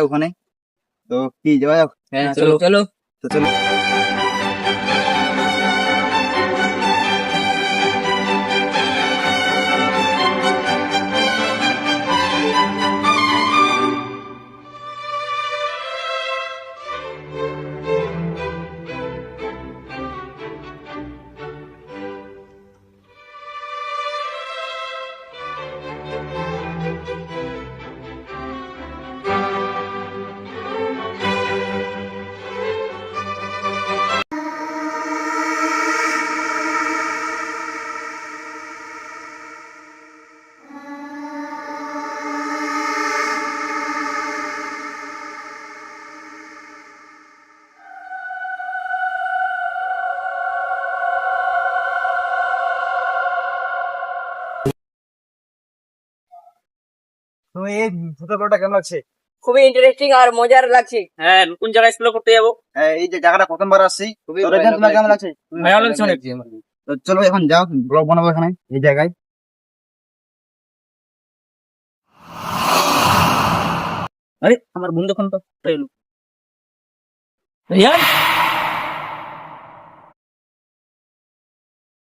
ওখানে। তো কি যাওয়া যাক? হ্যাঁ চলো চলো। তো চলো। তো এই ছোটবেলাটা কেমন লাগছে? খুবই ইন্টারেস্টিং আর মজার লাগছে। হ্যাঁ, নতুন জায়গায় এক্সপ্লোর করতে যাবো। এই যে জায়গাটা প্রথমবার আসছি, খুবই তো ভালো তোমার কেমন লাগছে। লাগছে? ভালো লাগছে অনেক। তো চলো এখন যাও, ব্লগ বানাবো এখানে এই জায়গায়। আরে আমার বন্ধু এখন তো এলো। রিয়ান